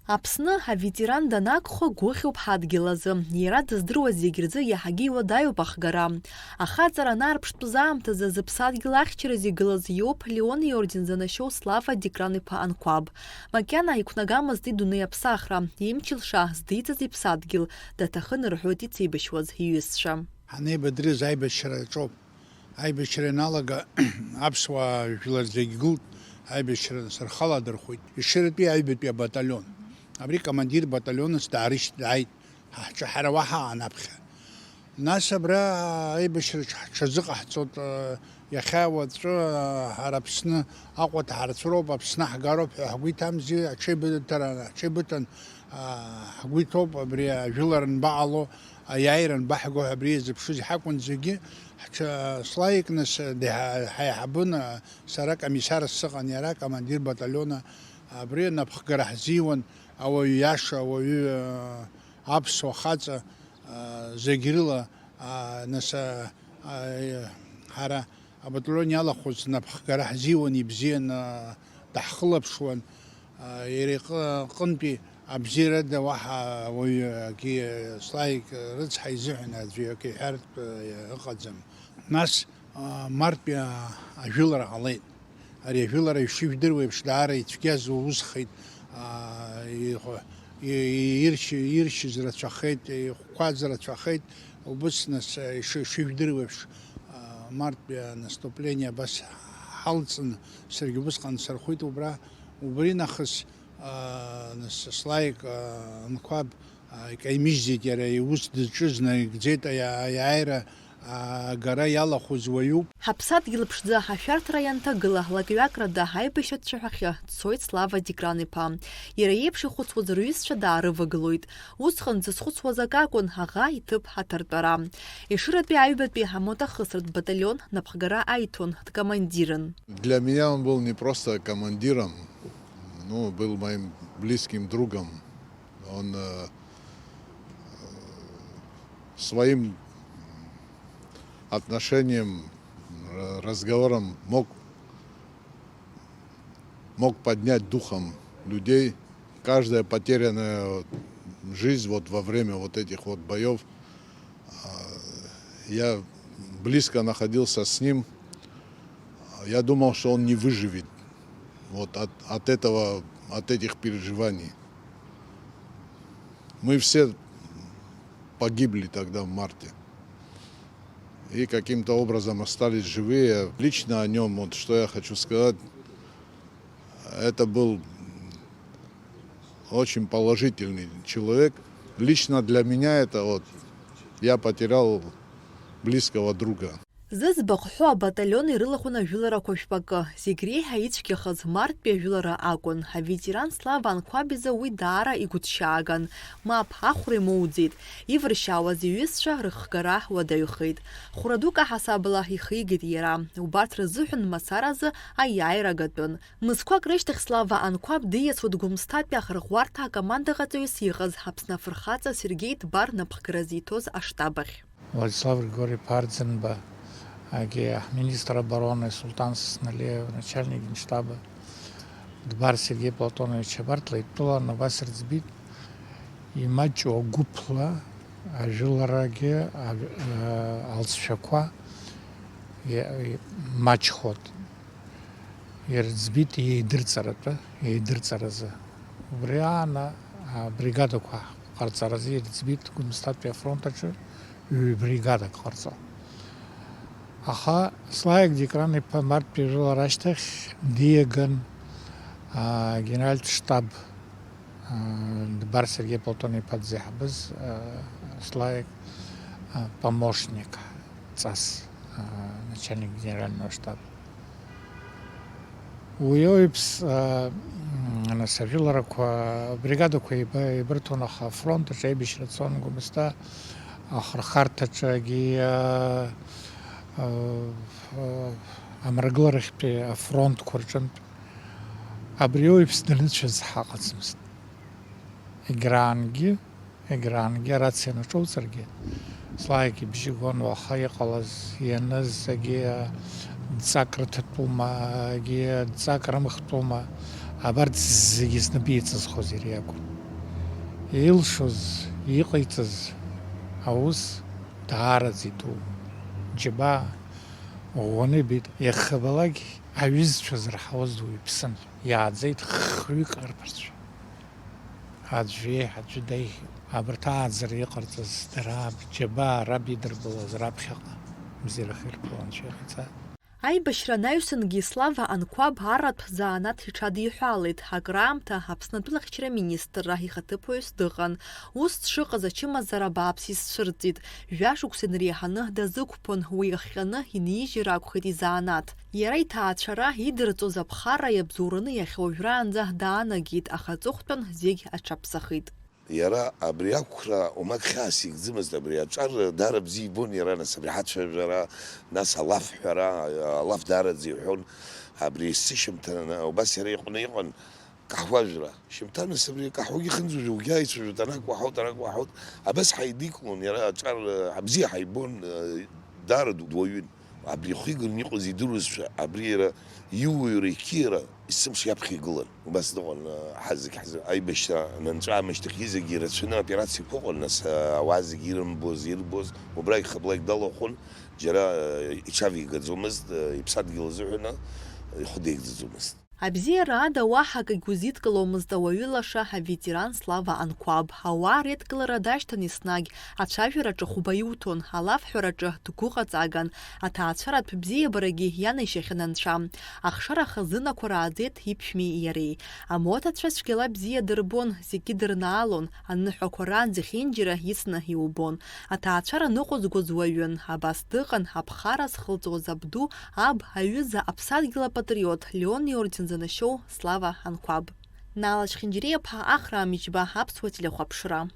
Аԥсны аветеран данагхо гәыхьуп ҳадгьыл азы, иара дыздыруаз зегь рзы иаҳагьы иуадаҩуп ахгара. Ахаҵара анаарԥштәыз аамҭазы зыԥсадгьыл ахьчараз игылаз иоуп Леон иорден занашьоу Слава Дикран-иԥа Анқәаб. Макьана иқәнагамызт идунеи аԥсахра, имчылша здиҵаз иԥсадгьыл, даҭахын рҳәоит ицеибашьуаз иҩызцәа. Ҳанеибадырыз аибашьра аҿоуп. Аибашьра иналага аԥсуаа жәлар зегь гылт, аибашьра сырхаладырхәит. Ешыратәи аҩбатәи абаталион. Абри командир баталионс даарышьҭааит, ҳаҳҿаҳарауа ҳаан аԥхьа. Нас абра аибашьраҿ ҳҽазыҟаҳҵоит, иахьа уаҵәы ҳара Аԥсны Аҟәа ҭаҳарцәыроуп, Аԥсны ҳгароуп ҳәа ҳгәы иҭамзи, аҽеибыҭан ҳгәы иҭоуп абри ажәылара анбаҟало, аиааира анбаҳго ҳәа абри иазыԥшыз иҳакәын зегьы слаикны ҳаиҳабын, сара комиссарс сыҟан, иара командир баталиона, абри напхгара ҳзиуан, ауаҩы иаша, ауаҩы аԥсуа хаҵа зегь рыла, нас ҳара абаталион иалахәыз напхгара ҳзиуан, ибзиан даҳхылаԥшуан, иара иҟынтәи абзиарада уаҳа ауаҩы акгьы слаик рыцҳа изыҳәан аӡәы акы иҳәартә ыҟаӡам. Нас мартәи ажәылара ҟалеит. Ари ажәылара ишыжәдыруа еиԥш даара ицәгьаз усхеит, иршьыз рацәахеит, ихәқәаз рацәахеит, убыс нас ишыжәдыруа еиԥш мартәи анаступление абас ҳалҵны саргьы убысҟан сырхәит убри нахыс Слаик Анқәаб икаимыжьзеит иара иус дызҿыз наигӡеит аиааира агара иалахәыз уаҩуп. Ҳаԥсадгьыл ԥшӡа ҳашәарҭара ианҭагыла, лакҩакрада аибашьра дцәаҳәахьы дцоит Слава Дикран-иԥа. Иара иеиԥш ихәыцуаз рҩызцәа даарывагылоит. Усҟан дзызхәыцуаз ак акәын аӷа иҭыԥ ҳаҭартәара. Ешыратәи аҩбатәи амотохысратә баталион напхгара аиҭон, дкомандирын. Для меня он был не просто командиром, но был моим близким другом. Он своим отношением, разговором мог поднять духом людей. Каждая потерянная жизнь вот во время вот этих вот боев, я близко находился с ним. Я думал, что он не выживет вот от этих переживаний. Мы все погибли тогда в марте. И каким-то образом остались живые. Лично о нем, вот что я хочу сказать, это был очень положительный человек. Лично для меня это вот, я потерял близкого друга. Зыӡбахә абаталион ирылахәын ажәыларақәа жәпакы. Зегь реиҳа ицәгьахаз марттәи ажәылара акәын. Аветеран Слава Анқәаб изы уи даара игәыҭшьааган. Мап ахәра имоуӡеит. Ивыршьаауаз иҩызцәа рыхгара уадаҩхеит. Хәра дук аҳасабала ихигеит иара. Убарҭ рзыҳәан мацаразы аиааира гатәын. Мызқәак рышьҭахь Слава Анқәаб диасуа Дгәымсҭатәи ахырӷәӷәарҭа акомандаҟаҵаҩыс иҟаз Аԥсны афырхаҵа Сергеи Ҭбар напхгара зиҭоз аштаб ахь. Владислав Григорьевич Ардзенба, министр обороны Султан Сосналиев, начальник генштаба Ҭбар Сергей Платонович Абарҭла итәыла Новосибирск ӡбит, имаҷу агәыԥла ажәыларагьы алҵшәақәа маҷхот. Ирӡбит еидырҵаразы. Убри аана абригадақәа ҟарҵаразы ирӡбит Гәымсҭатәи афронт аҿы ҩ-бригадак ҟарҵо. Аха Слаик Дикран-иԥа марттәи ажәылара ашьҭахь диаган генеральтә штаб Ҭбар Сергей Платон-иԥа дзеиҳабыз Слаик помощник ҵас, начальник генерального штаба. Уи оиԥс нас ажәыларақәа бригадақәа еибырҭон, аха афронт аҿы аибашьра цон Гәымсҭа ахырхарҭаҿагьы амрагыларахьтәи афронтқәа рҿынтә абри оиԥс даныцәаз ҳаҟаӡамызт. Егьраангьы арациа наҿоуҵаргьы Слаик ибжьы гон уаха иҟалаз ианыз агьы ҵак рҭатәума, агьы ҵак рымхтәума, абарҭ зегьы знапы иҵызхуаз иара иакәын. Илшоз, иҟаиҵаз аус даараӡа иҭоуп. Џьабаа ӷәӷәаны ибеит. Иахабалак аҩызцәа зырҳауаз дуаҩԥсын. Иааӡеит хҩык арԥарцәа. Аӡәы аӡәы даиӷьуп. Абарҭ ааӡара иҟарҵаз дара џьабаа раб идырбалаз раԥхьаҟа бзиарахь ирԥылан иҟаиҵааит. Аибашьра анаҩсангьы Слава Анқәаб аратә заанаҭ иҽадиҳәалеит. Акраамҭа Аԥснытәы лахьчараминистрра ихаҭыԥуаҩыс дыҟан. Ус дшыҟаз ачымазара бааԥс исцәырҵит. Жәашықәса инареиҳаны дазықәԥон, уи иахҟьаны инижьыр акәхеит изаанаҭ. Иара иҭаацәара идырҵоз аԥхара иабзоураны иахьа уажәраанӡа даанагеит, аха аҵыхәтәан зегь аҽаԥсахит. Иара абри ақәра омак хьаас игӡымызт, абри аҿар даара бзиа ибон иара, нас абри ҳацәажәара, нас алаф ҳәара, алаф даараӡа иҳәон. Абри сышьамҭан убас иара иҟны иҟан каҳуажәра. Шьамҭанас абри каҳуагьы ихынӡоз угьы аицәажәоит, анак уаҳаут, абас ҳаидикылон, иара аҿар бзиа ҳаибон, даара дуаҩын. Абри ихы иганы иҟаз идыруазшәа, абри иара иуаҩра, иқьиара исымш иаԥхьа игылан. Убас дыҟан ҳазегь аибашьра нанҵәаамышьҭахь зегьы ирацәаны аоперациақәа ыҟан, нас ауаа зегьы ирбоз, убрагь хыблак далахәын, џьара иҽавигаӡомызт, иԥсадгьыл азыҳәаны ихәы деигӡаӡомызт. Абзиара ада уаҳа акагь игәызидкыломызт ауаҩы лаша аветеран Слава Анқәаб. Ауаа реидкылара дашьҭан еснагь, ацәажәараҿы хәба иуҭон, алафҳәараҿы дгәыҟаҵаган, аҭаацәаратә бзиабарагьы ианашьахьан анцәа. Ахшара хазынақәа рааӡеит иԥшәмеи иареи. Амоҭацәа цәгьала бзиа дырбон, зегьы дырнаалон, аныҳәақәа раанӡа зехьынџьара ицны иубон. Аҭаацәара ныҟәызгоз уаҩын, абас дыҟан аԥхара зхылҵуаз абду, аб аҩыза аԥсадгьыл апатриот Леон иорден занашьоу Слава Анқәаб. Налач Хинџьиреиԥҳа Ахра Амиџьба, Аԥсуа телехәаԥшра.